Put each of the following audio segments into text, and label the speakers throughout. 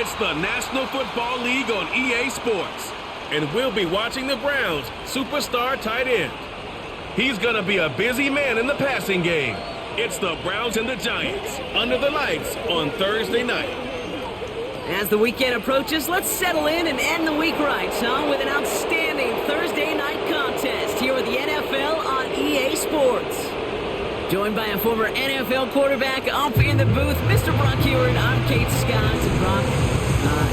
Speaker 1: It's the National Football League on EA Sports. And we'll be watching the Browns' superstar tight end. He's going to be a busy man in the passing game. It's the Browns and the Giants under the lights on Thursday night.
Speaker 2: As the weekend approaches, let's settle in and end the week right, son, with an outstanding Thursday night contest here with the NFL on EA Sports. Joined by a former NFL quarterback up in the booth, Mr. Brock Hewitt. I'm Kate Scott. And Brock,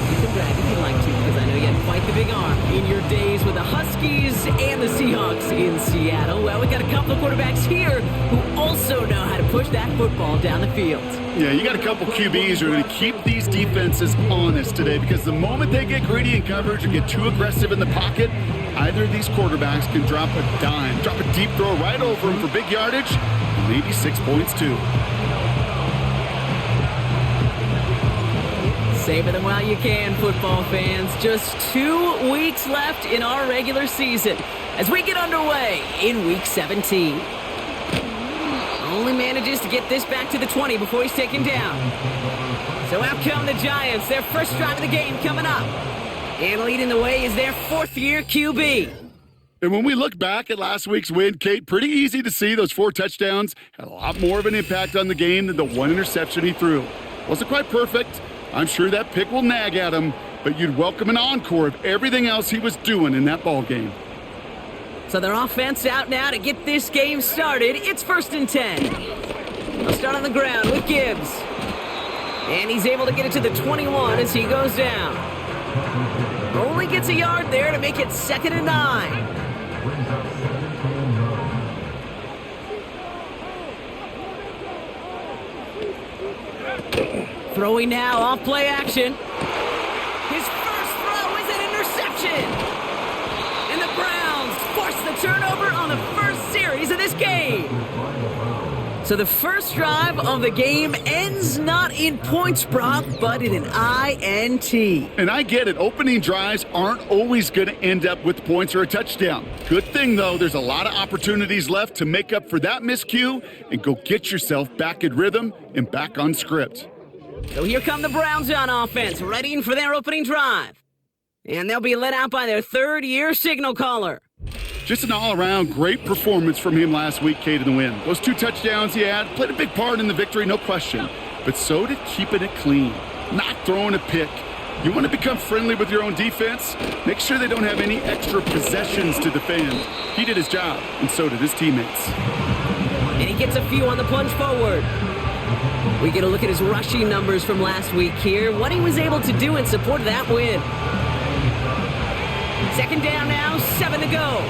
Speaker 2: you can brag if you'd like to, because I know you had quite the big arm in your days with the Huskies and the Seahawks in Seattle. Well, we got a couple of quarterbacks here who also know how to push that football down the field.
Speaker 3: Yeah, you got a couple QBs who are going to keep these defenses honest today, because the moment they get greedy in coverage or get too aggressive in the pocket, either of these quarterbacks can drop a dime, drop a deep throw right over them for big yardage, maybe 6 points too.
Speaker 2: Savor them while you can, football fans. Just 2 weeks left in our regular season as we get underway in Week 17. Only manages to get this back to the 20 before he's taken down. So out come the Giants, their first drive of the game coming up. And leading the way is their fourth-year QB.
Speaker 3: And when we look back at last week's win, Kate, pretty easy to see those 4 touchdowns had a lot more of an impact on the game than the 1 interception he threw. Wasn't quite perfect. I'm sure that pick will nag at him, but you'd welcome an encore of everything else he was doing in that ball game.
Speaker 2: So their offense out now to get this game started. It's 1st and 10. They'll start on the ground with Gibbs. And he's able to get it to the 21 as he goes down. Only gets a yard there to make it 2nd and 9. Throwing now off play action. His first throw is an interception. And the Browns force the turnover on the first series of this game. So the first drive of the game ends not in points, Brock, but in an INT.
Speaker 3: And I get it. Opening drives aren't always going to end up with points or a touchdown. Good thing, though, there's a lot of opportunities left to make up for that miscue and go get yourself back in rhythm and back on script.
Speaker 2: So here come the Browns on offense, readying for their opening drive. And they'll be led out by their third-year signal caller.
Speaker 3: Just an all-around great performance from him last week, Kate, in the win. Those 2 touchdowns he had played a big part in the victory, no question. But so did keeping it clean, not throwing a pick. You want to become friendly with your own defense? Make sure they don't have any extra possessions to defend. He did his job, and so did his teammates.
Speaker 2: And he gets a few on the plunge forward. We get a look at his rushing numbers from last week here, what he was able to do in support of that win. 2nd down now, 7 to go.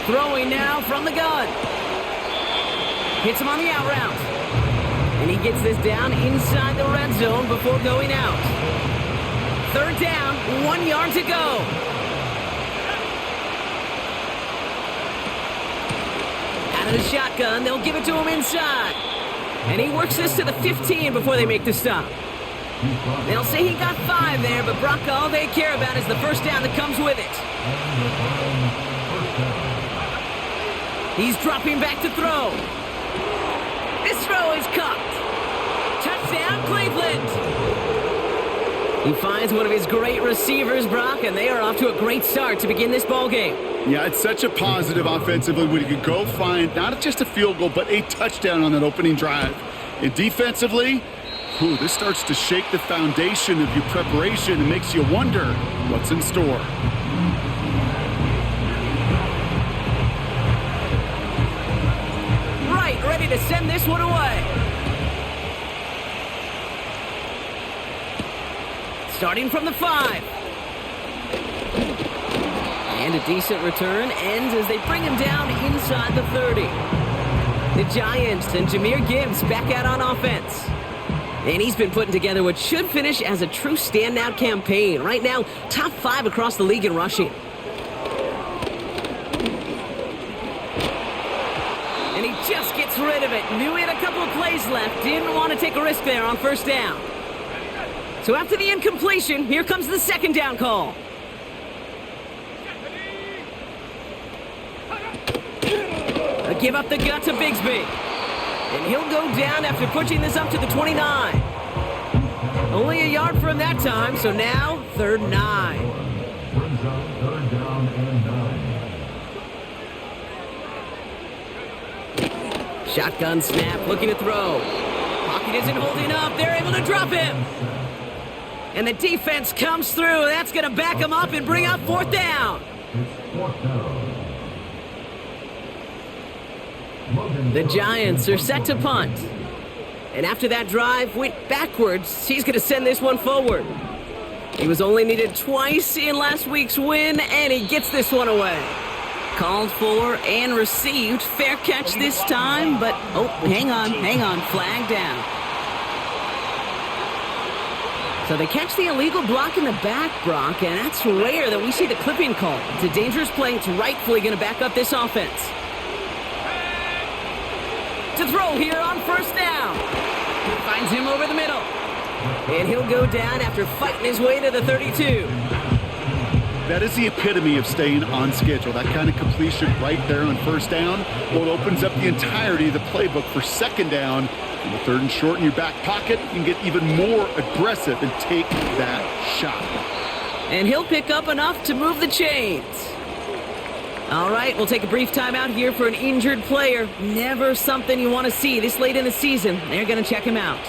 Speaker 2: Throwing now from the gun. Hits him on the out route. And he gets this down inside the red zone before going out. 3rd down, 1 yard to go. Out of the shotgun, they'll give it to him inside. And he works this to the 15 before they make the stop. They'll say he got 5 there, but Brock, all they care about is the first down that comes with it. He's dropping back to throw. This throw is caught. Touchdown, Cleveland. He finds one of his great receivers, Brock, and they are off to a great start to begin this ball game.
Speaker 3: Yeah, it's such a positive offensively when you can go find not just a field goal, but a touchdown on that opening drive. And defensively, this starts to shake the foundation of your preparation and makes you wonder what's in store.
Speaker 2: Right, ready to send this one away. Starting from the 5. And a decent return ends as they bring him down inside the 30. The Giants and Jahmyr Gibbs back out on offense. And he's been putting together what should finish as a true standout campaign. Right now, top 5 across the league in rushing. And he just gets rid of it. Knew he had a couple of plays left. Didn't want to take a risk there on 1st down. So after the incompletion, here comes the 2nd down call. A give up the gut to Bigsby. And he'll go down after pushing this up to the 29. Only a yard for him that time, so now 3rd and 9.
Speaker 4: Brings up 3rd down and 9.
Speaker 2: Shotgun snap, looking to throw. Pocket isn't holding up. They're able to drop him. And the defense comes through. That's going to back him up and bring up 4th down.
Speaker 4: It's 4th down.
Speaker 2: The Giants are set to punt. And after that drive went backwards, he's going to send this one forward. He was only needed twice in last week's win, and he gets this one away. Called for and received. Fair catch this time, but, oh, hang on, flag down. So they catch the illegal block in the back, Brock, and that's rare that we see the clipping call. It's a dangerous play. It's rightfully going to back up this offense. To throw here on 1st down. Finds him over the middle. And he'll go down after fighting his way to the 32.
Speaker 3: That is the epitome of staying on schedule. That kind of completion right there on 1st down. Well, it opens up the entirety of the playbook for 2nd down. In the 3rd and short in your back pocket, you can get even more aggressive and take that shot.
Speaker 2: And he'll pick up enough to move the chains. All right, we'll take a brief timeout here for an injured player. Never something you want to see this late in the season. They're going to check him out.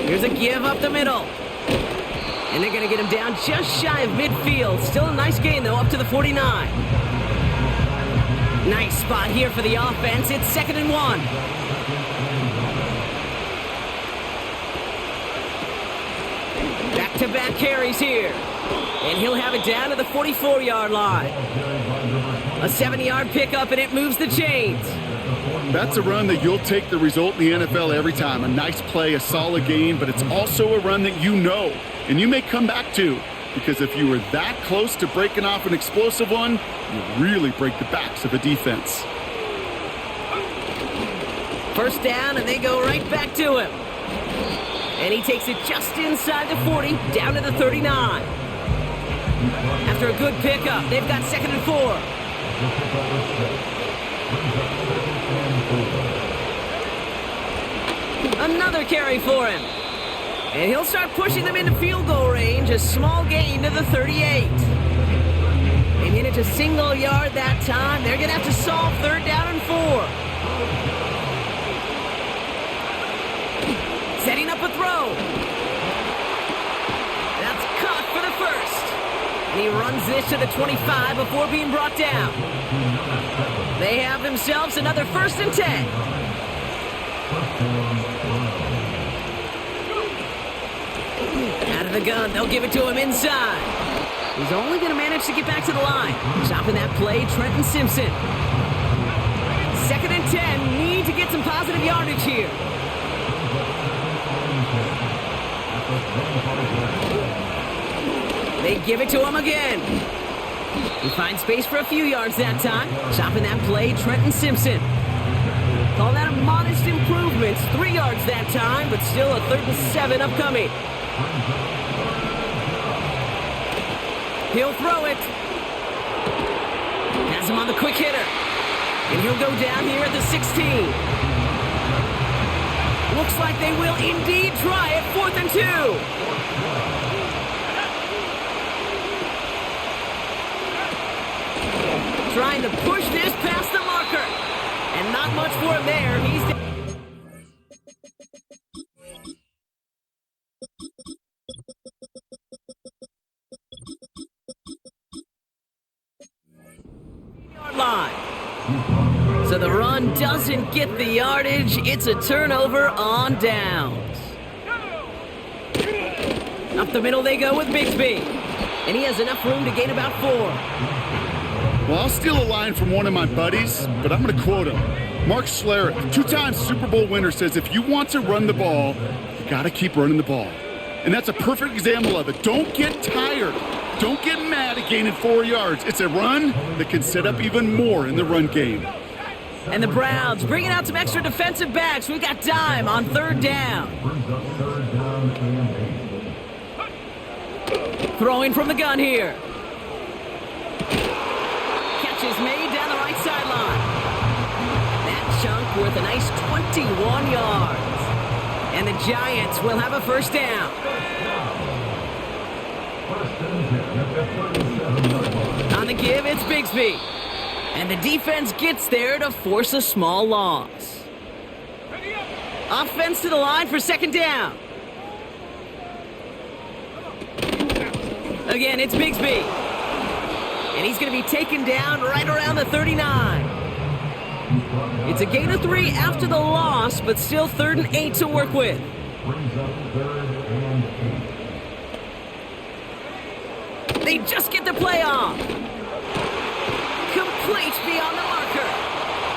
Speaker 2: Here's a give up the middle. And they're going to get him down just shy of midfield. Still a nice gain, though, up to the 49. Nice spot here for the offense. It's 2nd and 1. Back-to-back carries here. And he'll have it down to the 44-yard line. A 7-yard pickup, and it moves the chains.
Speaker 3: That's a run that you'll take the result in the NFL every time. A nice play, a solid gain, but it's also a run that you know, and you may come back to. Because if you were that close to breaking off an explosive one, you really break the backs of a defense.
Speaker 2: 1st down, and they go right back to him. And he takes it just inside the 40, down to the 39. After a good pickup, they've got 2nd and 4. Another carry for him. And he'll start pushing them into field goal range. A small gain to the 38. They made it to single yard that time. They're going to have to solve 3rd down and 4. Setting up a throw. That's caught for the 1st. And he runs this to the 25 before being brought down. They have themselves another 1st and 10. Out of the gun, they'll give it to him inside. He's only going to manage to get back to the line. Stopping that play, Trenton Simpson. 2nd and 10, need to get some positive yardage here. They give it to him again. He finds space for a few yards that time. Stopping that play, Trenton Simpson. Call that a modest improvement. 3 yards that time, but still a 3rd and 7 upcoming. He'll throw it. Has him on the quick hitter. And he'll go down here at the 16. Looks like they will indeed try it. 4th and 2. Trying to push this past the marker. And not much for him there. He's line. So the run doesn't get the yardage. It's a turnover on downs. Up the middle they go with Bigsby. And he has enough room to gain about 4.
Speaker 3: Well, I'll steal a line from one of my buddies, but I'm going to quote him. Mark Schlereth, 2-time Super Bowl winner, says if you want to run the ball, you got to keep running the ball. And that's a perfect example of it. Don't get tired. Don't get mad at gaining 4 yards. It's a run that can set up even more in the run game.
Speaker 2: And the Browns bringing out some extra defensive backs. We got Dime on 3rd down. Throwing from the gun here. with a nice 21 yards. And the Giants will have a first down. On the give, it's Bigsby. And the defense gets there to force a small loss. Offense to the line for second down. Again, it's Bigsby. And he's going to be taken down right around the 39. It's a gain of 3 after the loss, but still 3rd and 8 to work with. They just get the play off. Complete beyond the marker.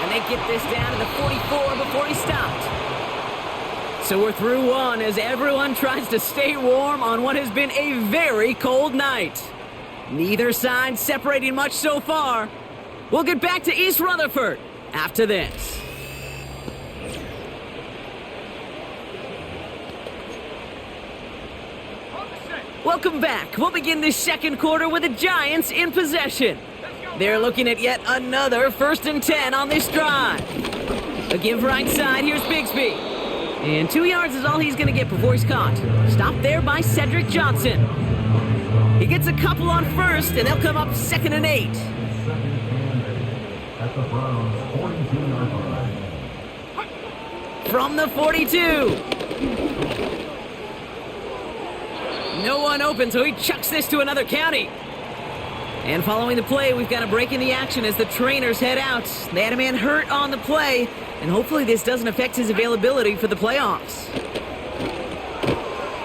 Speaker 2: And they get this down to the 44 before he stopped. So we're through one as everyone tries to stay warm on what has been a very cold night. Neither side separating much so far. We'll get back to East Rutherford after this. Welcome back. We'll begin this second quarter with the Giants in possession. They're looking at yet another 1st and 10 on this drive. A give right side, here's Bigsby. And 2 yards is all he's going to get before he's caught. Stopped there by Cedric Johnson. He gets a couple on first, and they'll come up 2nd and 8.
Speaker 4: At the Browns' 42-yard line.
Speaker 2: From the 42. No one open, so he chucks this to another county. And following the play, we've got a break in the action as the trainers head out. They had a man hurt on the play, and hopefully this doesn't affect his availability for the playoffs.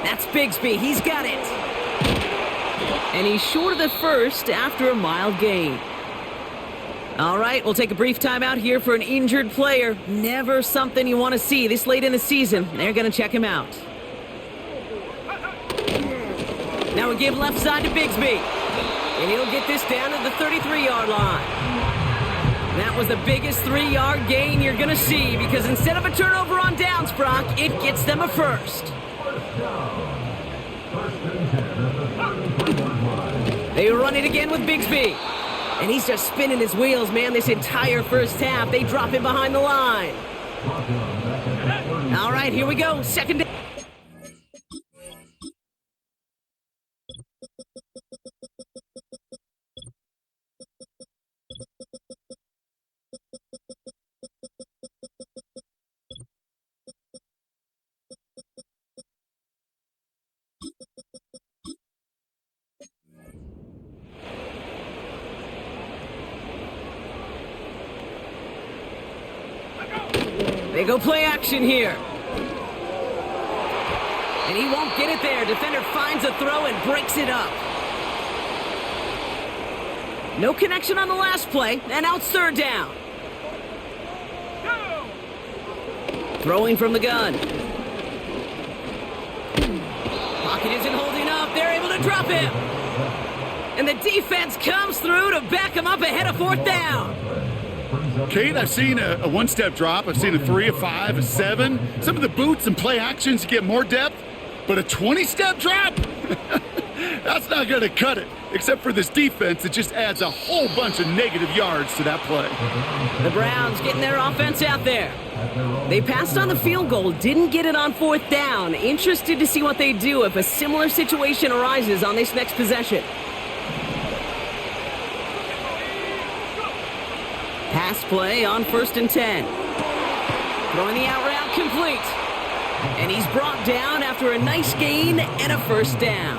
Speaker 2: That's Bigsby. He's got it. And he's short of the first after a mild gain. All right, we'll take a brief timeout here for an injured player. Never something you want to see this late in the season. They're going to check him out. Now we give left side to Bigsby. And he'll get this down to the 33-yard line. That was the biggest 3-yard gain you're going to see because instead of a turnover on downs, Brock, it gets them a first. They run it again with Bigsby. And he's just spinning his wheels, man, this entire first half. They drop him behind the line. All right, here we go. Second down. They go play action here. And he won't get it there. Defender finds a throw and breaks it up. No connection on the last play, and now it's 3rd down. Throwing from the gun. Pocket isn't holding up. They're able to drop him. And the defense comes through to back him up ahead of 4th down.
Speaker 3: Kate, I've seen a one-step drop. I've seen a 3, a 5, a 7. Some of the boots and play actions get more depth, but a 20-step drop? That's not going to cut it, except for this defense that just adds a whole bunch of negative yards to that play.
Speaker 2: The Browns getting their offense out there. They passed on the field goal, didn't get it on 4th down. Interested to see what they do if a similar situation arises on this next possession. Pass play on 1st and 10. Throwing the out route complete. And he's brought down after a nice gain and a first down.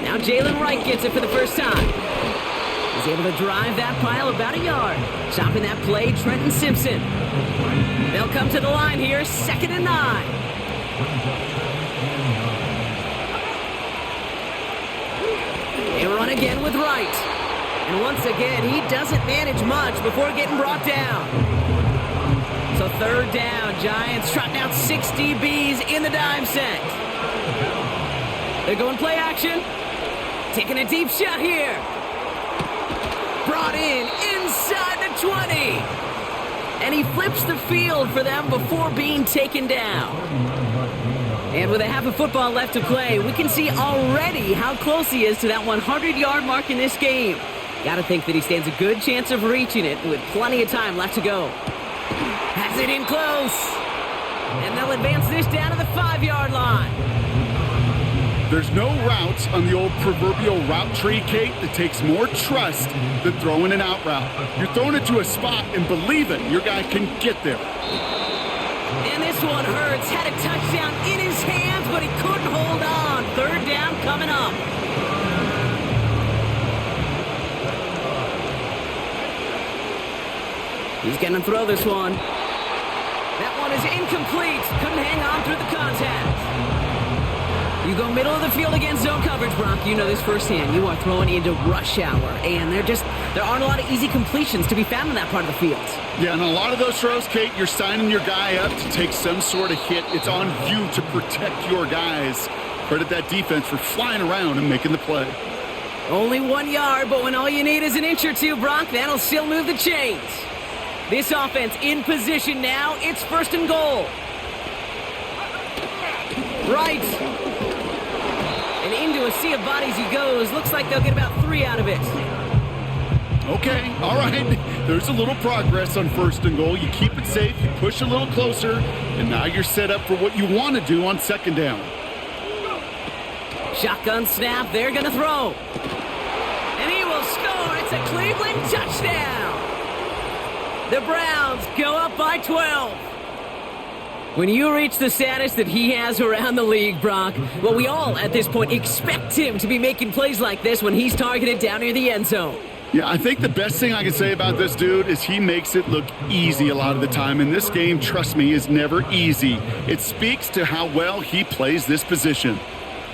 Speaker 2: Now Jalen Wright gets it for the first time. He's able to drive that pile about a yard. Stopping that play, Trenton Simpson. They'll come to the line here, 2nd and 9. They run again with Wright. And once again, he doesn't manage much before getting brought down. So 3rd down, Giants trotting out 6 DBs in the dime set. They're going play action. Taking a deep shot here. Brought in inside the 20. And he flips the field for them before being taken down. And with a half of football left to play, we can see already how close he is to that 100-yard mark in this game. Gotta think that he stands a good chance of reaching it with plenty of time left to go. Has it in close. And they'll advance this down to the 5-yard line.
Speaker 3: There's no route on the old proverbial route tree, Kate, that takes more trust than throwing an out route. You're throwing it to a spot and believe it, your guy can get there.
Speaker 2: And this one hurts. Had a touchdown in his hands, but he couldn't hold on. 3rd down coming up. He's going to throw this one. That one is incomplete. Couldn't hang on through the contact. You go middle of the field against zone coverage, Brock. You know this firsthand. You are throwing into rush hour, and there aren't a lot of easy completions to be found in that part of the field.
Speaker 3: Yeah, and a lot of those throws, Kate, you're signing your guy up to take some sort of hit. It's on you to protect your guys. Credit that defense for flying around and making the play.
Speaker 2: Only 1 yard, but when all you need is an inch or two, Brock, that'll still move the chains. This offense in position now. It's 1st and goal. Right. And into a sea of bodies he goes. Looks like they'll get about 3 out of it.
Speaker 3: Okay, all right. There's a little progress on 1st and goal. You keep it safe, you push a little closer, and now you're set up for what you want to do on 2nd down.
Speaker 2: Shotgun snap. They're going to throw. And he will score. It's a Cleveland touchdown. The Browns go up by 12. When you reach the status that he has around the league, Brock, well, we all at this point expect him to be making plays like this when he's targeted down near the end zone.
Speaker 3: Yeah, I think the best thing I can say about this dude is he makes it look easy a lot of the time. And this game, trust me, is never easy. It speaks to how well he plays this position.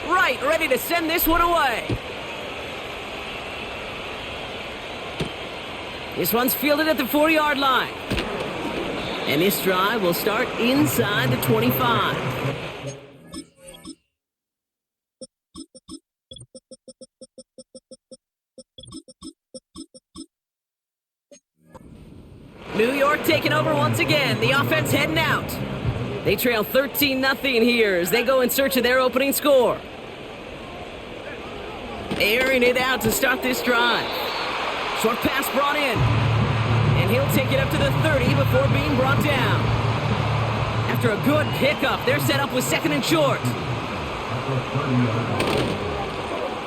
Speaker 2: Right, ready to send this one away. This one's fielded at the 4-yard line. And this drive will start inside the 25. New York taking over once again. The offense heading out. They trail 13-0 here as they go in search of their opening score. Airing it out to start this drive. Short pass brought in. And he'll take it up to the 30 before being brought down. After a good pickup, they're set up with 2nd and short.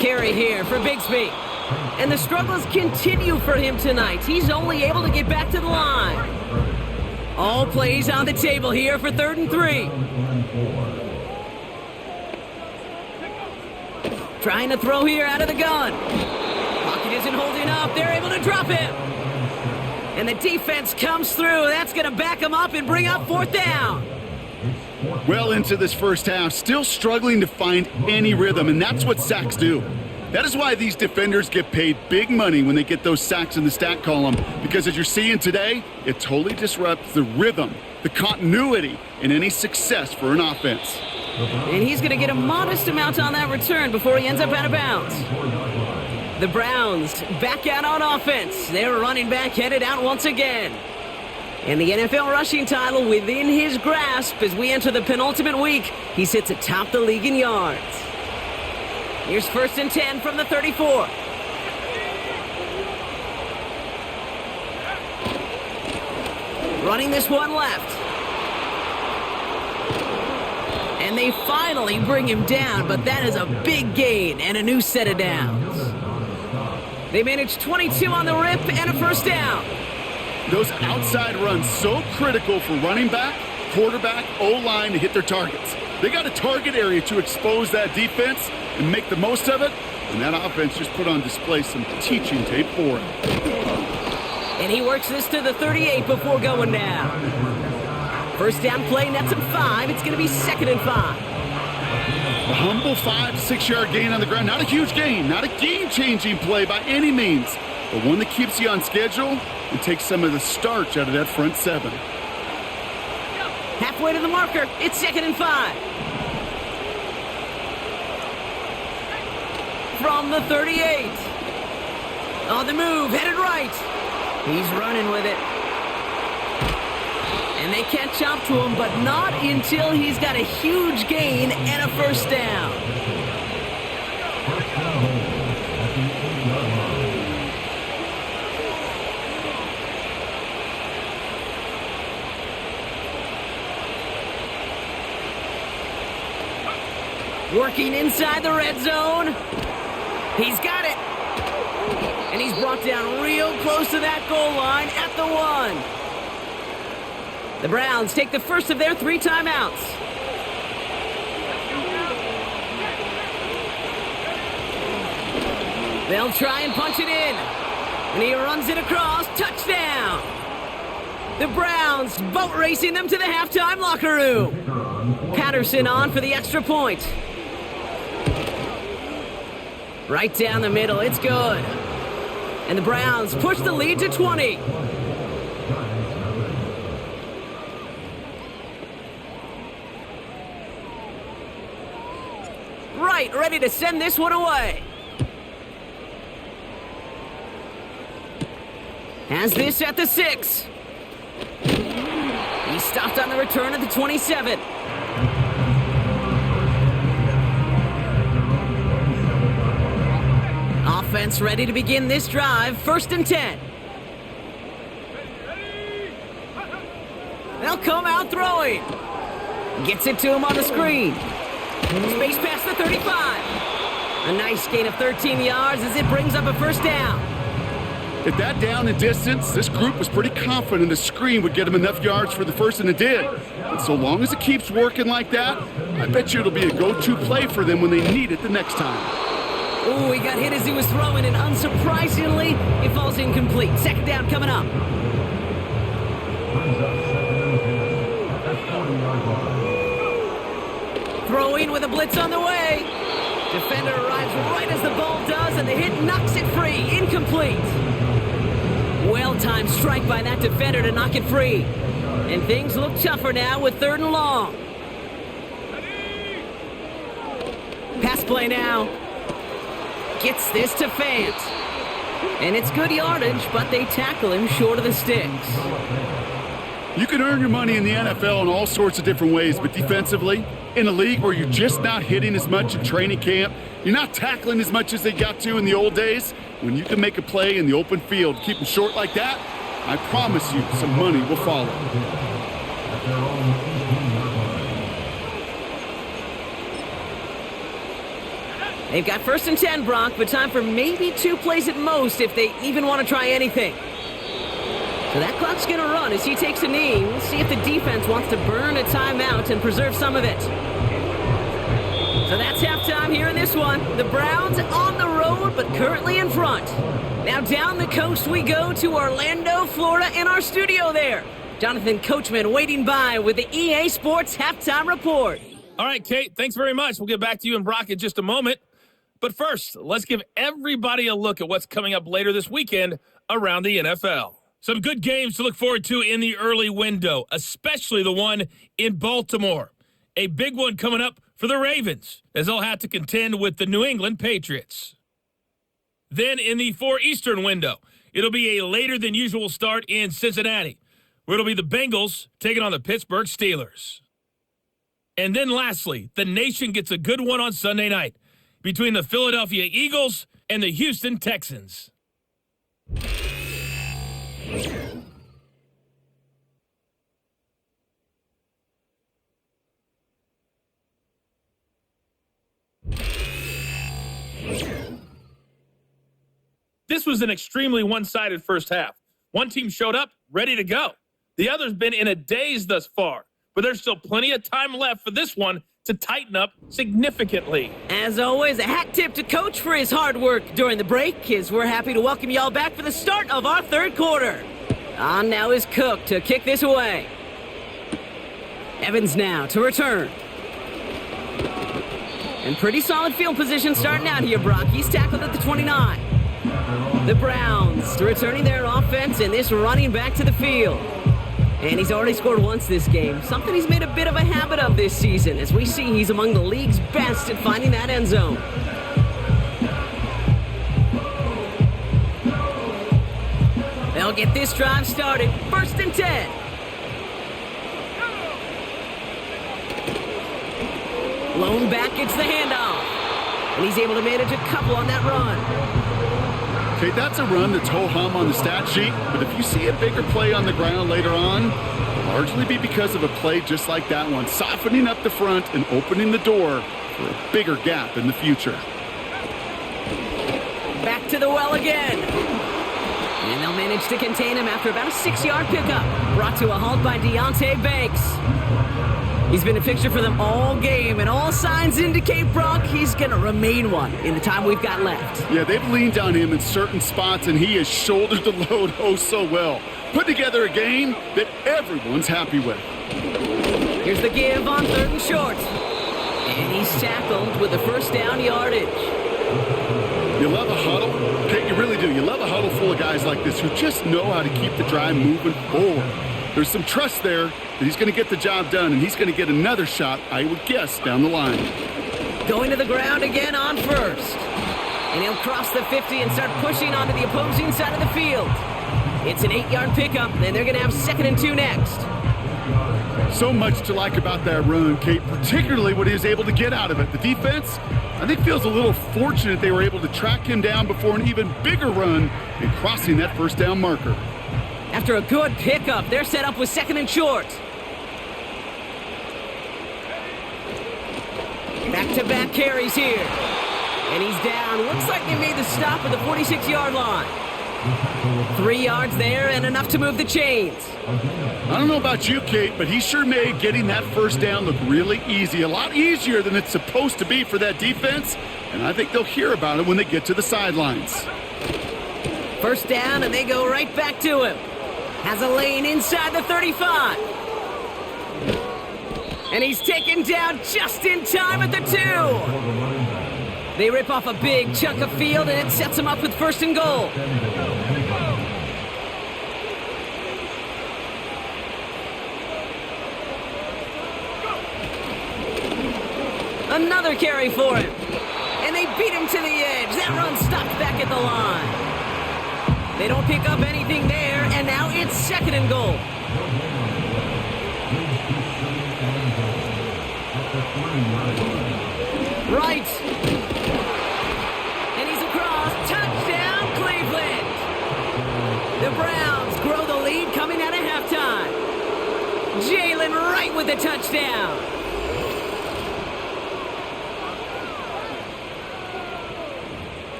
Speaker 2: Carry here for Bigsby. And the struggles continue for him tonight. He's only able to get back to the line. All plays on the table here for 3rd and 3. Trying to throw here out of the gun. Pocket isn't holding up. They're able to drop him. And the defense comes through. That's going to back him up and bring up 4th down.
Speaker 3: Well into this first half, still struggling to find any rhythm, and that's what sacks do. That is why these defenders get paid big money when they get those sacks in the stat column, because as you're seeing today, it totally disrupts the rhythm, the continuity, and any success for an offense.
Speaker 2: And he's going to get a modest amount on that return before he ends up out of bounds. The Browns back out on offense. Their running back headed out once again. And the NFL rushing title within his grasp as we enter the penultimate week. He sits atop the league in yards. Here's 1st and 10 from the 34. Running this one left. And they finally bring him down, but that is a big gain and a new set of downs. They managed 22 on the rip and a 1st down.
Speaker 3: Those outside runs so critical for running back, quarterback, O-line to hit their targets. They got a target area to expose that defense and make the most of it, and that offense just put on display some teaching tape for him.
Speaker 2: And he works this to the 38 before going down. 1st down play, nets him 5. It's going to be 2nd and 5.
Speaker 3: A humble 5 to 6 yard gain on the ground. Not a huge gain, not a game-changing play by any means, but one that keeps you on schedule and takes some of the starch out of that front 7.
Speaker 2: Halfway to the marker, it's 2nd and 5. From the 38. On the move, headed right. He's running with it. And they catch up to him, but not until he's got a huge gain and a first down.
Speaker 4: First down at the 8-yard line.
Speaker 2: Working inside the red zone. He's got it. And he's brought down real close to that goal line at the 1. The Browns take the first of their 3 timeouts. They'll try and punch it in. And he runs it across. Touchdown. The Browns boat racing them to the halftime locker room. Patterson on for the extra point. Right down the middle, it's good. And the Browns push the lead to 20. Right, ready to send this one away. Has this at the 6. He stopped on the return at the 27. Offense ready to begin this drive. 1st and 10. They'll come out throwing. Gets it to him on the screen. Space past the 35. A nice gain of 13 yards as it brings up a first down.
Speaker 3: At that down and distance, this group was pretty confident the screen would get them enough yards for the first, and it did. And so long as it keeps working like that, I bet you it'll be a go-to play for them when they need it the next time.
Speaker 2: Ooh, he got hit as he was throwing, and unsurprisingly, it falls incomplete. 2nd down coming up.
Speaker 4: Brings up 2nd and 10 at the 40-yard line.
Speaker 2: Throwing with a blitz on the way. Defender arrives right as the ball does, and the hit knocks it free. Incomplete. Well-timed strike by that defender to knock it free. And things look tougher now with 3rd and long. Pass play now. Gets this to Fant. And it's good yardage, but they tackle him short of the sticks.
Speaker 3: You can earn your money in the NFL in all sorts of different ways, but defensively, in a league where you're just not hitting as much in training camp, you're not tackling as much as they got to in the old days, when you can make a play in the open field, keep them short like that, I promise you some money will follow.
Speaker 4: At their own 18-yard line.
Speaker 2: They've got 1st and 10, Brock, but time for maybe 2 plays at most if they even want to try anything. So that clock's going to run as he takes a knee. We'll see if the defense wants to burn a timeout and preserve some of it. So that's halftime here in this one. The Browns on the road, but currently in front. Now down the coast we go to Orlando, Florida, in our studio there. Jonathan Coachman waiting by with the EA Sports Halftime Report.
Speaker 5: All right, Kate, thanks very much. We'll get back to you and Brock in just a moment. But first, let's give everybody a look at what's coming up later this weekend around the NFL. Some good games to look forward to in the early window, especially the one in Baltimore. A big one coming up for the Ravens, as they'll have to contend with the New England Patriots. Then in the 4 Eastern window, it'll be a later than usual start in Cincinnati, where it'll be the Bengals taking on the Pittsburgh Steelers. And then lastly, the nation gets a good one on Sunday night between the Philadelphia Eagles and the Houston Texans. This was an extremely one-sided first half. One team showed up, ready to go. The other's been in a daze thus far, but there's still plenty of time left for this one to tighten up significantly.
Speaker 2: As always, a hat tip to Coach for his hard work during the break, as we're happy to welcome y'all back for the start of our 3rd quarter. On now is Cook to kick this away. Evans now to return. And pretty solid field position starting out here, Brock. He's tackled at the 29. The Browns returning their offense and this running back to the field. And he's already scored once this game, something he's made a bit of a habit of this season. As we see, he's among the league's best at finding that end zone. They'll get this drive started. 1st and 10. Blown back, gets the handoff. And he's able to manage a couple on that run.
Speaker 3: Okay, that's a run that's ho-hum on the stat sheet, but if you see a bigger play on the ground later on, it'll largely be because of a play just like that one, softening up the front and opening the door for a bigger gap in the future.
Speaker 2: Back to the well again. And they'll manage to contain him after about a 6-yard pickup. Brought to a halt by Deonte Banks. He's been a fixture for them all game, and all signs indicate, Brock, he's going to remain one in the time we've got left.
Speaker 3: Yeah, they've leaned on him in certain spots, and he has shouldered the load oh so well. Put together a game that everyone's happy with.
Speaker 2: Here's the give on 3rd and short. And he's tackled with the first down yardage.
Speaker 3: You love a huddle. Okay, you really do. You love a huddle full of guys like this who just know how to keep the drive moving forward. There's some trust there that he's going to get the job done, and he's going to get another shot, I would guess, down the line.
Speaker 2: Going to the ground again on 1st. And he'll cross the 50 and start pushing onto the opposing side of the field. It's an 8-yard pickup, and they're going to have 2nd and 2 next.
Speaker 3: So much to like about that run, Kate, particularly what he was able to get out of it. The defense, I think, feels a little fortunate they were able to track him down before an even bigger run and crossing that first down marker.
Speaker 2: After a good pickup, they're set up with 2nd and short. Back-to-back carries here. And he's down. Looks like they made the stop at the 46-yard line. 3 yards there and enough to move the chains.
Speaker 3: I don't know about you, Kate, but he sure made getting that first down look really easy. A lot easier than it's supposed to be for that defense. And I think they'll hear about it when they get to the sidelines.
Speaker 2: First down, and they go right back to him. Has a lane inside the 35. And he's taken down just in time at the 2. They rip off a big chunk of field, and it sets him up with 1st and goal. Another carry for him. And they beat him to the edge. That run stopped back at the line. They don't pick up anything there, and now it's 2nd and goal. Right. And he's across. Touchdown, Cleveland. The Browns grow the lead coming out of halftime. Jalen Wright with the touchdown.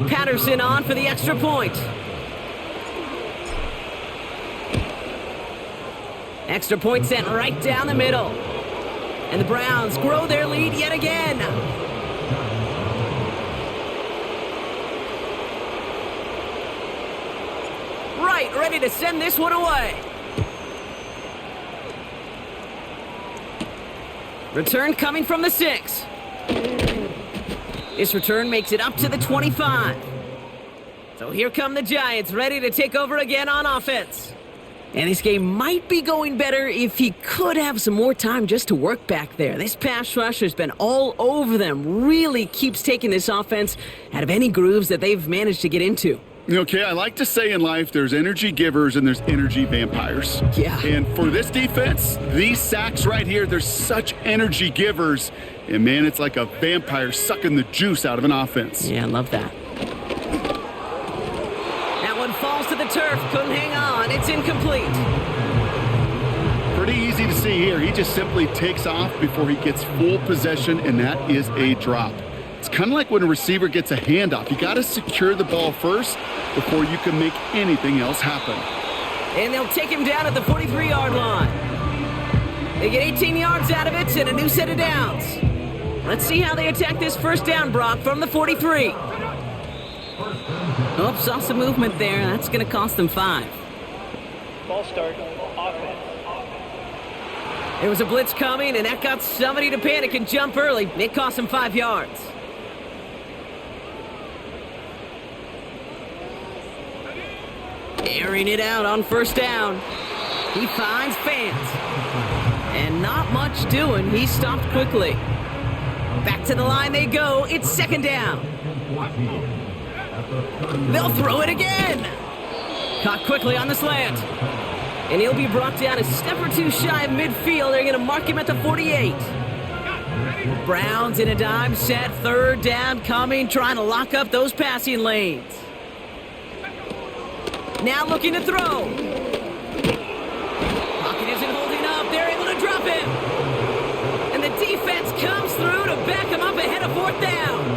Speaker 2: Patterson on for the extra point. Extra point sent right down the middle. And the Browns grow their lead yet again. Right, ready to send this one away. Return coming from the 6. This return makes it up to the 25. So here come the Giants, ready to take over again on offense. And this game might be going better if he could have some more time just to work back there. This pass rush has been all over them. Really keeps taking this offense out of any grooves that they've managed to get into.
Speaker 3: Okay, I like to say in life there's energy givers and there's energy vampires.
Speaker 2: Yeah.
Speaker 3: And for this defense, these sacks right here, they're such energy givers. And man, it's like a vampire sucking the juice out of an offense.
Speaker 2: Yeah, I love that. That one falls to the turf. Couldn't hang on. It's incomplete.
Speaker 3: Pretty easy to see here. He just simply takes off before he gets full possession, and that is a drop. It's kind of like when a receiver gets a handoff. You got to secure the ball first before you can make anything else happen.
Speaker 2: And they'll take him down at the 43-yard line. They get 18 yards out of it and a new set of downs. Let's see how they attack this first down, Brock, from the 43. Oops, saw some movement there. That's going to cost them 5.
Speaker 6: Ball start, offense.
Speaker 2: There was a blitz coming, and that got somebody to panic and jump early. It cost them 5 yards. Airing it out on first down. He finds Fant. And not much doing. He stopped quickly. Back to the line they go. It's 2nd down. They'll throw it again. Caught quickly on the slant. And he'll be brought down a step or two shy of midfield. They're going to mark him at the 48. Browns in a dime set, third down coming, trying to lock up those passing lanes. Now looking to throw. Pocket isn't holding up. They're able to drop him. And the defense comes through to back him up ahead of fourth down.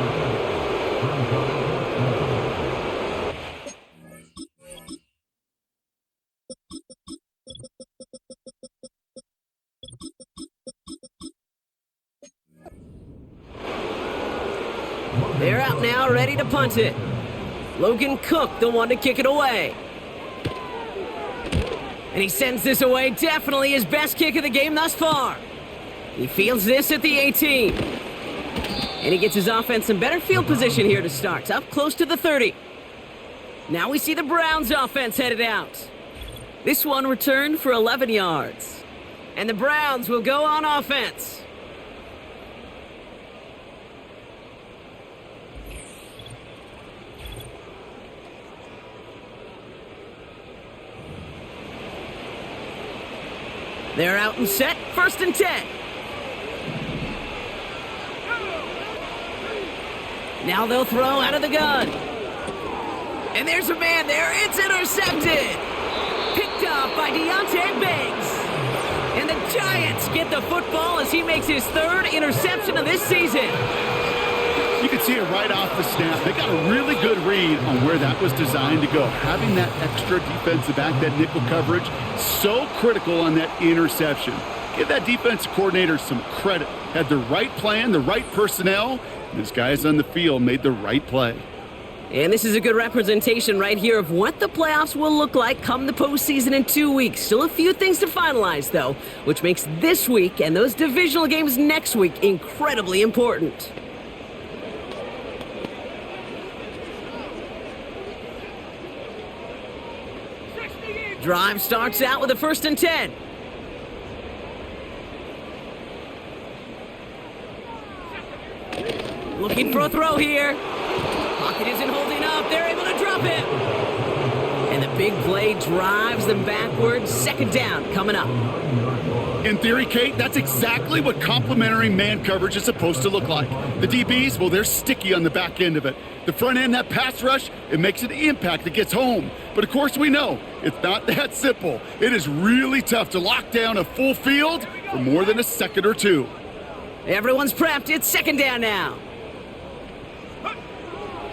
Speaker 2: They're out now, ready to punt it. Logan Cook, the one to kick it away. And he sends this away, definitely his best kick of the game thus far. He fields this at the 18. And he gets his offense in better field position here to start, up close to the 30. Now we see the Browns offense headed out. This one returned for 11 yards. And the Browns will go on offense. They're out and set, 1st and 10. Now they'll throw out of the gun. And there's a man there, it's intercepted. Picked off by Deontay Banks. And the Giants get the football as he makes his 3rd interception of this season.
Speaker 3: You can see it right off the snap. They got a really good read on where that was designed to go. Having that extra defensive back, that nickel coverage, so critical on that interception. Give that defensive coordinator some credit. Had the right plan, the right personnel, and his guys on the field made the right play.
Speaker 2: And this is a good representation right here of what the playoffs will look like come the postseason in 2 weeks. Still a few things to finalize, though, which makes this week and those divisional games next week incredibly important. Drive starts out with a 1st and 10. Looking for a throw here. Pocket isn't holding up. They're able to drop it. And the big play drives them backwards. 2nd down coming up.
Speaker 3: In theory, Kate, that's exactly what complementary man coverage is supposed to look like. The DBs, well, they're sticky on the back end of it. The front end, that pass rush, it makes an impact that gets home. But of course we know, it's not that simple. It is really tough to lock down a full field for more than a second or two.
Speaker 2: Everyone's prepped. It's 2nd down now.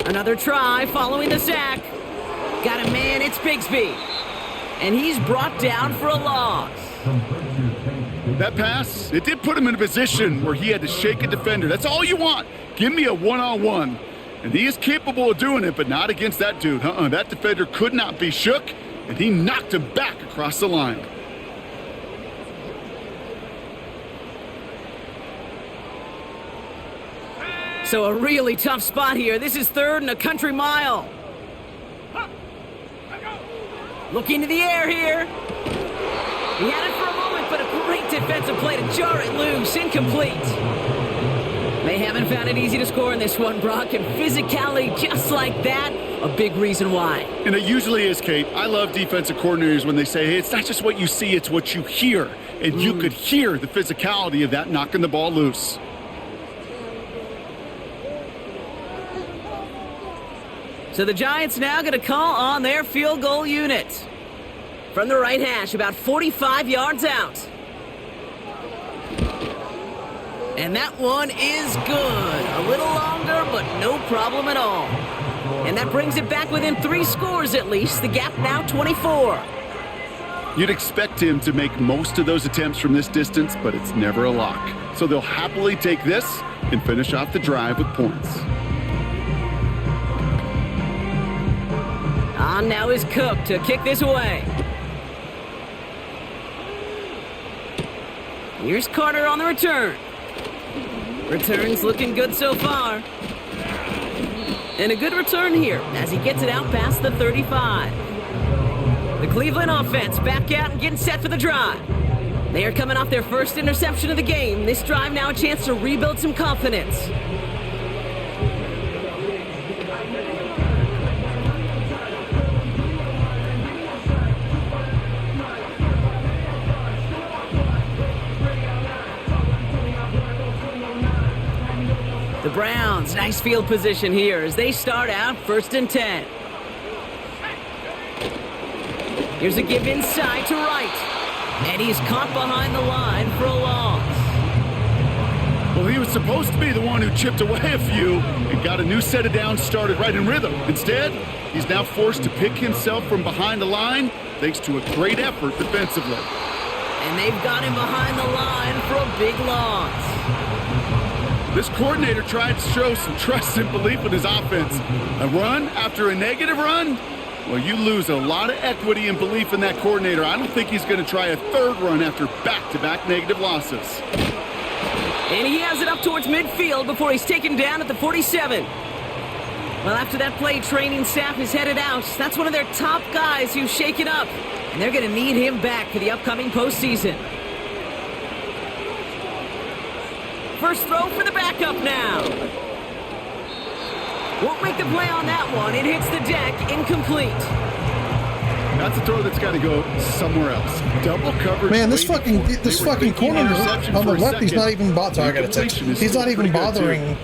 Speaker 2: Another try following the sack. Got a man, it's Bigsby. And he's brought down for a loss.
Speaker 3: That pass, it did put him in a position where he had to shake a defender. That's all you want. Give me a one-on-one. And he is capable of doing it, but not against that dude. That defender could not be shook, and he knocked him back across the line.
Speaker 2: So a really tough spot here. This is 3rd and a country mile. Looking to the air here. He had it for a moment, but a great defensive play to jar it loose. Incomplete. They haven't found it easy to score in this one, Brock, and physicality just like that, a big reason why.
Speaker 3: And it usually is, Kate. I love defensive coordinators when they say, hey, it's not just what you see, it's what you hear. And you could hear the physicality of that knocking the ball loose.
Speaker 2: So the Giants now going to call on their field goal unit. From the right hash, about 45 yards out. And that one is good. A little longer, but no problem at all. And that brings it back within 3 scores at least. The gap now 24.
Speaker 3: You'd expect him to make most of those attempts from this distance, but it's never a lock. So they'll happily take this and finish off the drive with points.
Speaker 2: On now is Cook to kick this away. Here's Carter on the return. Return's looking good so far. And a good return here as he gets it out past the 35. The Cleveland offense back out and getting set for the drive. They are coming off their first interception of the game. This drive now a chance to rebuild some confidence. The Browns, nice field position here as they start out 1st and 10. Here's a give inside to Wright. And he's caught behind the line for a loss.
Speaker 3: Well, he was supposed to be the one who chipped away a few and got a new set of downs started right in rhythm. Instead, he's now forced to pick himself from behind the line thanks to a great effort defensively.
Speaker 2: And they've got him behind the line for a big loss.
Speaker 3: This coordinator tried to show some trust and belief in his offense. A run after a negative run? Well, you lose a lot of equity and belief in that coordinator. I don't think he's going to try a third run after back-to-back negative losses.
Speaker 2: And he has it up towards midfield before he's taken down at the 47. Well, after that play, training staff is headed out. That's one of their top guys who's shaken up. And they're going to need him back for the upcoming postseason. First throw for the backup now. Won't make the play on that one. It hits the deck, incomplete.
Speaker 3: That's a throw that's got to go somewhere else. Double coverage.
Speaker 7: Man, this fucking corner on the left, he's not even bothering. I gotta text. He's not even bothering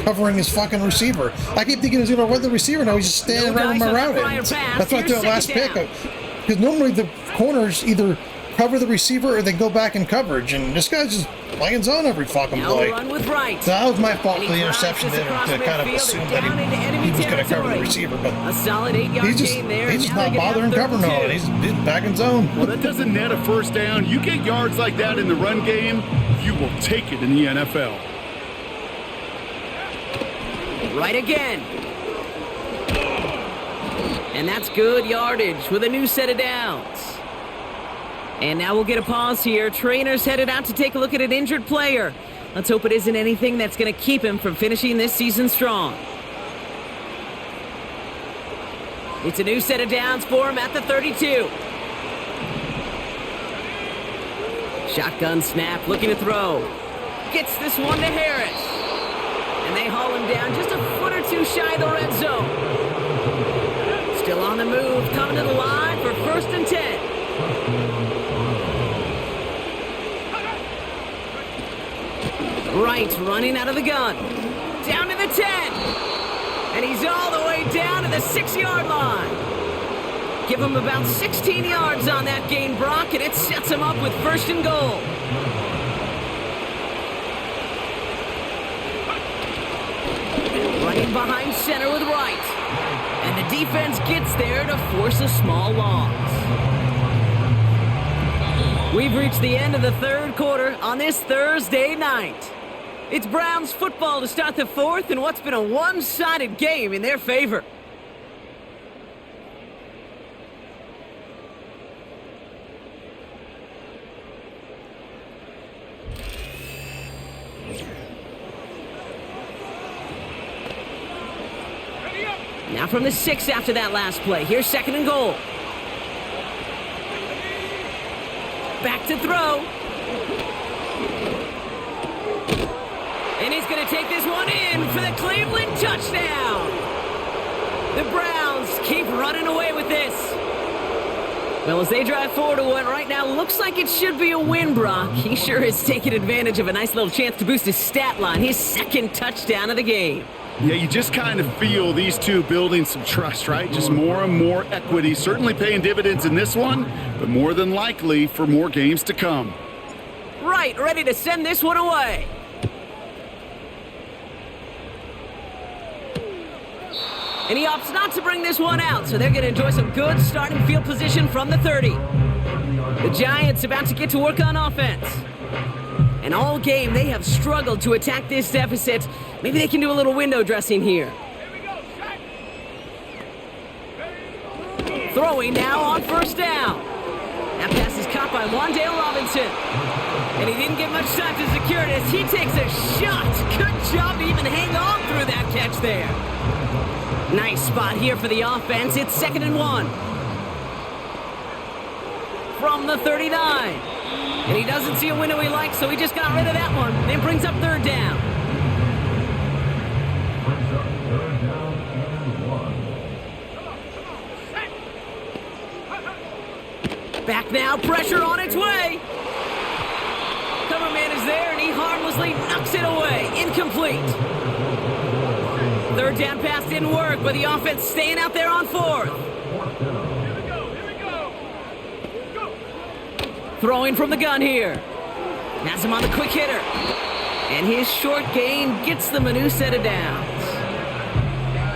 Speaker 7: covering his fucking receiver. I keep thinking he's gonna run the receiver. No, he's just standing around it. That's why I threw that last pick. Because normally the corners either cover the receiver or they go back in coverage, and this guy's just playing zone every fucking play.
Speaker 2: Run with Wright.
Speaker 7: So that was my fault for the interception to kind of assume that he was going to cover the receiver, but
Speaker 2: a solid 8-yard gain there.
Speaker 7: He's just not bothering covering all it. He's back in zone.
Speaker 3: Well, that doesn't net a first down. You get yards like that in the run game, you will take it in the NFL.
Speaker 2: Right again. And that's good yardage with a new set of downs. And now we'll get a pause here. Trainer's headed out to take a look at an injured player. Let's hope it isn't anything that's going to keep him from finishing this season strong. It's a new set of downs for him at the 32. Shotgun snap, looking to throw. Gets this one to Harris. And they haul him down just a foot or two shy of the red zone. Still on the move, coming to the line for 1st and 10. Wright running out of the gun. Down to the 10. And he's all the way down to the 6-yard line. Give him about 16 yards on that gain, Brock, and it sets him up with 1st and goal. Running behind center with Wright. And the defense gets there to force a small loss. We've reached the end of the 3rd quarter on this Thursday night. It's Browns football to start the 4th in what's been a one-sided game in their favor. Now from the 6 after that last play. Here's 2nd and goal. Back to throw. And he's going to take this one in for the Cleveland touchdown. The Browns keep running away with this. Well, as they drive forward to what right now looks like it should be a win, Brock. He sure is taking advantage of a nice little chance to boost his stat line. His 2nd touchdown of the game.
Speaker 3: Yeah, you just kind of feel these two building some trust, right? Just more and more equity. Certainly paying dividends in this one, but more than likely for more games to come.
Speaker 2: Right, ready to send this one away. And he opts not to bring this one out, so they're going to enjoy some good starting field position from the 30. The Giants about to get to work on offense. And all game, they have struggled to attack this deficit. Maybe they can do a little window dressing here. Throwing now on 1st down. That pass is caught by Wan'Dale Robinson. And he didn't get much time to secure it as he takes a shot. Good job to even hang on through that catch there. Nice spot here for the offense. It's 2nd and 1. From the 39. And he doesn't see a window he likes, so he just got rid of that one. And brings up 3rd down. Back now, pressure on its way. Cover man is there, and he harmlessly knocks it away. Incomplete. Third down pass didn't work, but the offense staying out there on fourth. Throwing from the gun here. Has him on the quick hitter. And his short gain gets them a new set of downs.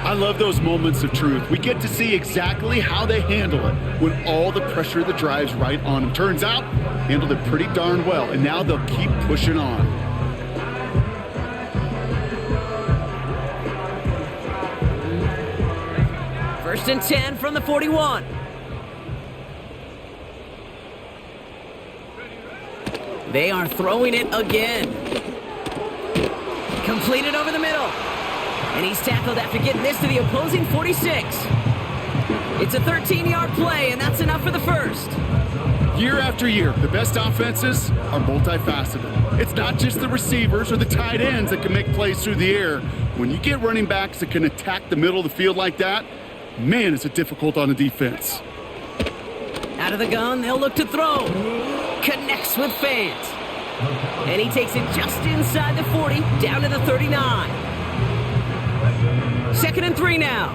Speaker 3: I love those moments of truth. We get to see exactly how they handle it when all the pressure of the drive's right on them. Turns out, handled it pretty darn well, and now they'll keep pushing on.
Speaker 2: First and 10 from the 41. They are throwing it again. Completed over the middle. And he's tackled after getting this to the opposing 46. It's a 13-yard play, and that's enough for the first.
Speaker 3: Year after year, the best offenses are multifaceted. It's not just the receivers or the tight ends that can make plays through the air. When you get running backs that can attack the middle of the field like that, man, is it difficult on the defense.
Speaker 2: Out of the gun, they'll look to throw. Connects with Fant. And he takes it just inside the 40, down to the 39. Second and 3 now.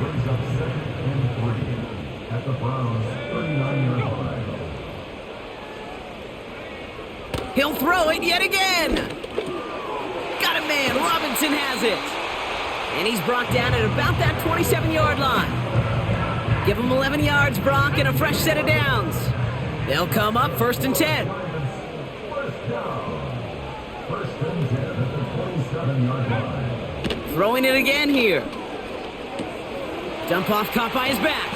Speaker 4: At the Browns' 39-yard line.
Speaker 2: He'll throw it yet again. Got a man. Robinson has it. And he's brought down at about that 27-yard line. Give him 11 yards, Brock, and a fresh set of downs. They'll come up first and 10.
Speaker 4: First and 10 at the 27-yard line.
Speaker 2: Throwing it again here. Dump off caught by his back.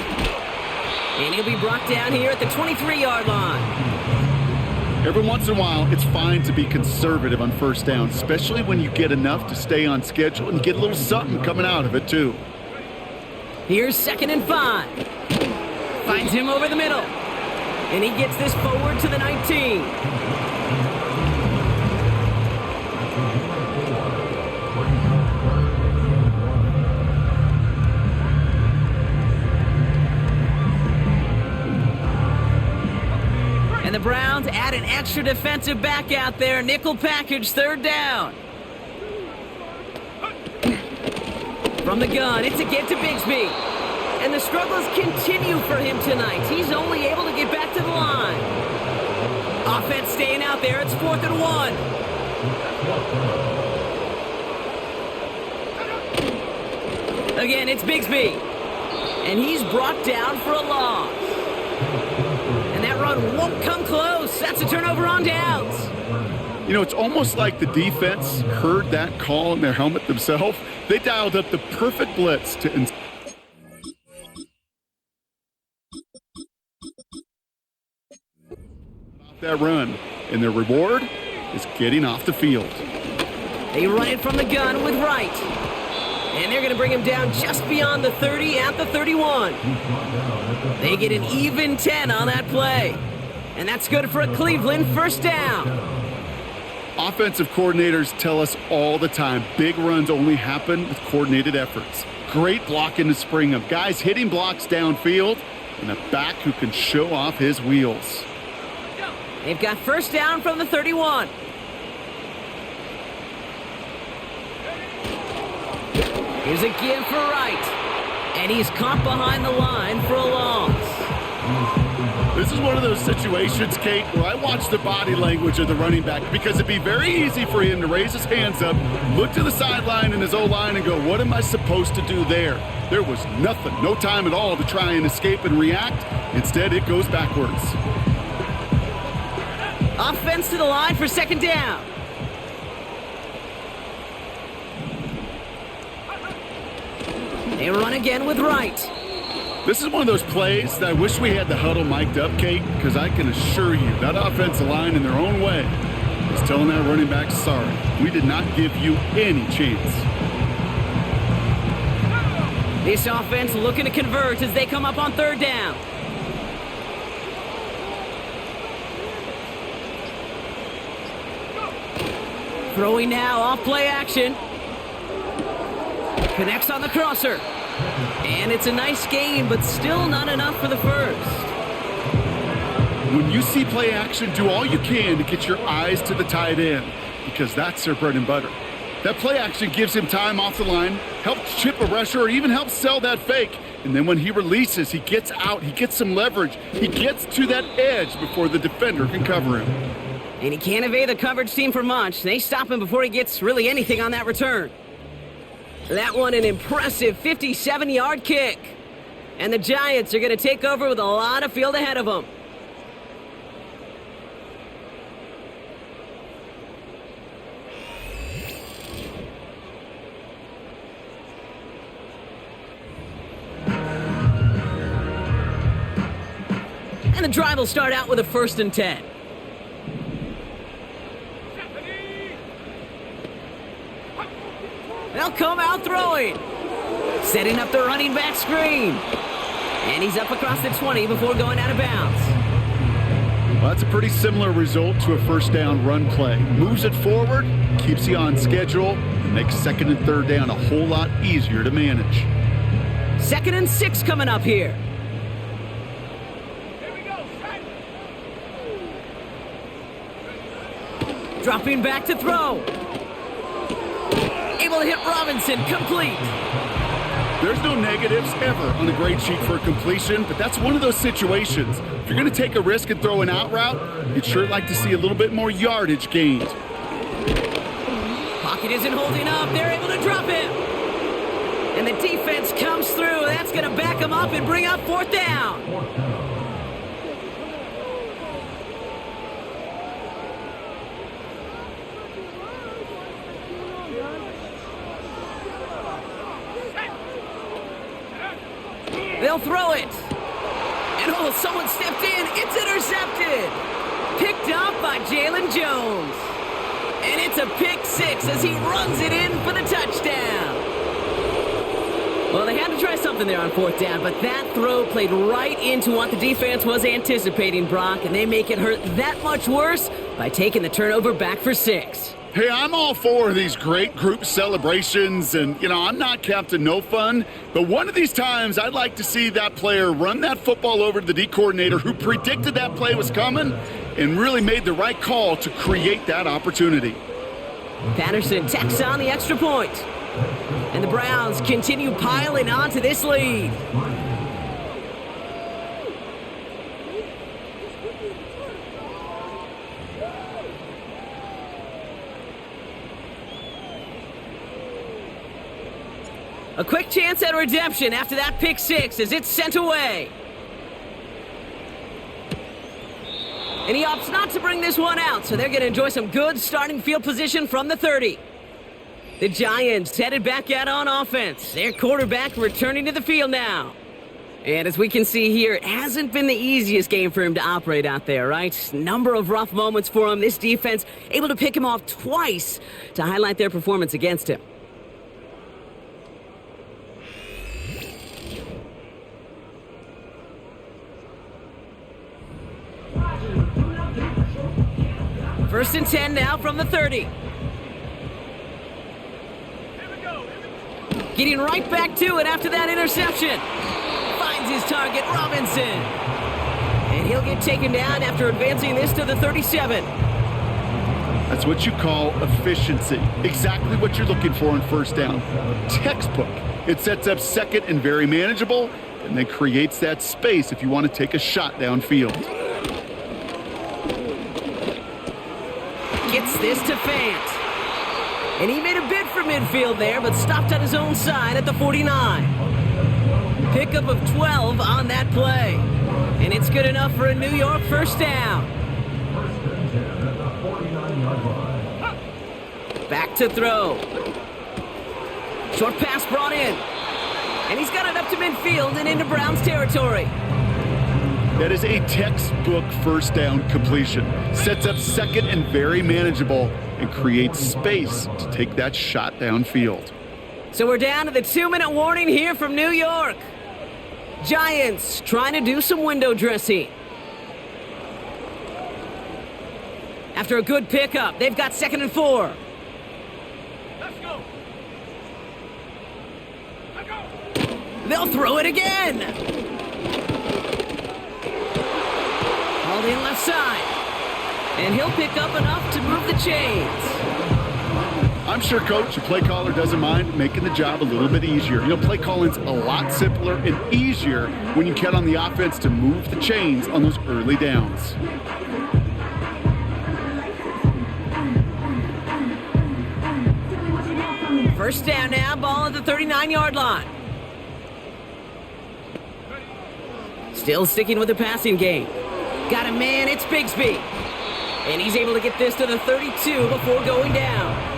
Speaker 2: And he'll be brought down here at the 23-yard line.
Speaker 3: Every once in a while, it's fine to be conservative on first down, especially when you get enough to stay on schedule and get a little something coming out of it, too.
Speaker 2: Here's second and 5. Finds him over the middle. And he gets this forward to the 19. And the Browns add an extra defensive back out there. Nickel package, third down. From the gun, it's a get to Bigsby. And the struggles continue for him tonight. He's only able to get back to the line. Offense staying out there. It's 4th and 1. Again, it's Bigsby. And he's brought down for a loss. And that run won't come close. That's a turnover on downs.
Speaker 3: You know, it's almost like the defense heard that call in their helmet themselves. They dialed up the perfect blitz to that run, and their reward is getting off the field.
Speaker 2: They run it from the gun with Wright. And they're going to bring him down just beyond the 30 at the 31. They get an even 10 on that play. And that's good for a Cleveland first down.
Speaker 3: Offensive coordinators tell us all the time, big runs only happen with coordinated efforts. Great blocking to spring them. Guys hitting blocks downfield, and a back who can show off his wheels.
Speaker 2: They've got first down from the 31. Here's a give for Wright. And he's caught behind the line for a loss.
Speaker 3: This is one of those situations, Kate, where I watch the body language of the running back because it'd be very easy for him to raise his hands up, look to the sideline in his O-line and go, what am I supposed to do there? There was nothing, no time at all to try and escape and react. Instead, it goes backwards.
Speaker 2: Offense to the line for second down. They run again with Wright.
Speaker 3: This is one of those plays that I wish we had the huddle mic'd up, Kate, because I can assure you that offensive line in their own way is telling that running back, sorry, we did not give you any chance.
Speaker 2: This offense looking to convert as they come up on third down. Throwing now off play action. Connects on the crosser. And it's a nice game, but still not enough for the first.
Speaker 3: When you see play action, do all you can to get your eyes to the tight end, because that's their bread and butter. That play action gives him time off the line, helps chip a rusher, or even helps sell that fake. And then when he releases, he gets out, he gets some leverage. He gets to that edge before the defender can cover him.
Speaker 2: And he can't evade the coverage team for much. They stop him before he gets really anything on that return. That one, an impressive 57-yard kick. And the Giants are going to take over with a lot of field ahead of them. And the drive will start out with a 1st and 10. They'll come out throwing. Setting up the running back screen. And he's up across the 20 before going out of bounds.
Speaker 3: Well, that's a pretty similar result to a 1st down run play. Moves it forward, keeps you on schedule, and makes 2nd and 3rd down a whole lot easier to manage.
Speaker 2: 2nd and 6 coming up here. Dropping back to throw. Able to hit Robinson, complete.
Speaker 3: There's no negatives ever on a grade sheet for a completion, but that's one of those situations. If you're going to take a risk and throw an out route, you'd sure like to see a little bit more yardage gained.
Speaker 2: Pocket isn't holding up. They're able to drop it. And the defense comes through. That's going to back them up and bring up 4th down. They'll throw it. And oh, someone stepped in. It's intercepted. Picked up by Jalen Jones. And it's a pick 6 as he runs it in for the touchdown. Well, they had to try something there on 4th down, but that throw played right into what the defense was anticipating, Brock, and they make it hurt that much worse by taking the turnover back for 6.
Speaker 3: Hey, I'm all for these great group celebrations, and, I'm not Captain No Fun, but one of these times I'd like to see that player run that football over to the D coordinator who predicted that play was coming and really made the right call to create that opportunity.
Speaker 2: Patterson tacks on the extra point, and the Browns continue piling onto this lead. A quick chance at redemption after that pick 6 as it's sent away. And he opts not to bring this one out, so they're going to enjoy some good starting field position from the 30. The Giants headed back out on offense. Their quarterback returning to the field now. And as we can see here, it hasn't been the easiest game for him to operate out there, right? Number of rough moments for him. This defense able to pick him off twice to highlight their performance against him. First and 10 now from the 30. Getting right back to it after that interception. Finds his target, Robinson. And he'll get taken down after advancing this to the 37.
Speaker 3: That's what you call efficiency. Exactly what you're looking for on 1st down. Textbook. It sets up 2nd and very manageable, and then creates that space if you want to take a shot downfield.
Speaker 2: Gets this to Fant. And he made a bid for midfield there, but stopped on his own side at the 49. Pickup of 12 on that play. And it's good enough for a New York 1st down. Back to throw. Short pass brought in. And he's got it up to midfield and into Browns territory.
Speaker 3: That is a textbook 1st down completion. Sets up 2nd and very manageable and creates space to take that shot downfield.
Speaker 2: So we're down to the 2-minute warning here from New York. Giants trying to do some window dressing. After a good pickup, they've got 2nd and 4.
Speaker 1: Let's go.
Speaker 2: They'll throw it again. Hauled in left side. And he'll pick up enough to move the chains.
Speaker 3: I'm sure, Coach, the play caller doesn't mind making the job a little bit easier. Play calling's a lot simpler and easier when you count on the offense to move the chains on those early downs.
Speaker 2: First down now, ball at the 39-yard line. Still sticking with the passing game. Got a man, it's Bigsby. And he's able to get this to the 32 before going down.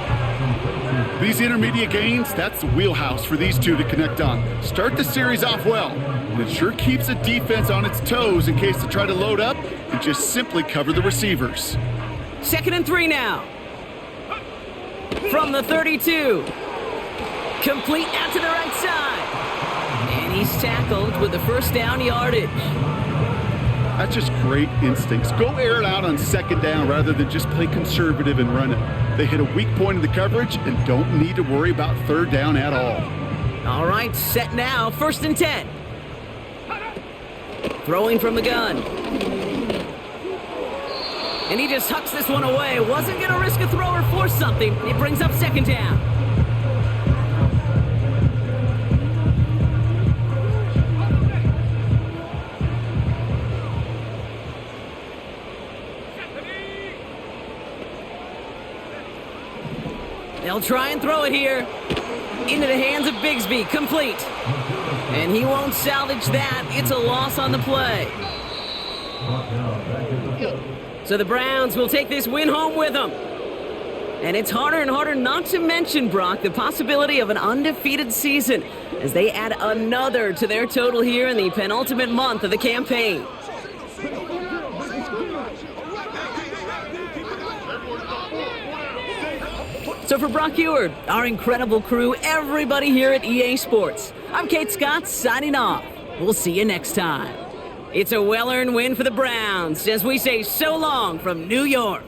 Speaker 3: These intermediate gains, that's the wheelhouse for these two to connect on. Start the series off well, and it sure keeps the defense on its toes in case they try to load up and just simply cover the receivers.
Speaker 2: 2nd and 3 now. From the 32. Complete out to the right side. And he's tackled with the first down yardage.
Speaker 3: That's just great instincts. Go air it out on 2nd down rather than just play conservative and run it. They hit a weak point in the coverage and don't need to worry about 3rd down at all.
Speaker 2: All right, set now, 1st and 10. Throwing from the gun. And he just hucks this one away. Wasn't going to risk a throw or force something. It brings up 2nd down. They'll try and throw it here. Into the hands of Bigsby. Complete. And he won't salvage that. It's a loss on the play. So the Browns will take this win home with them. And it's harder and harder not to mention, Brock, the possibility of an undefeated season as they add another to their total here in the penultimate month of the campaign. So for Brock Huard, our incredible crew, everybody here at EA Sports, I'm Kate Scott signing off. We'll see you next time. It's a well-earned win for the Browns as we say so long from New York.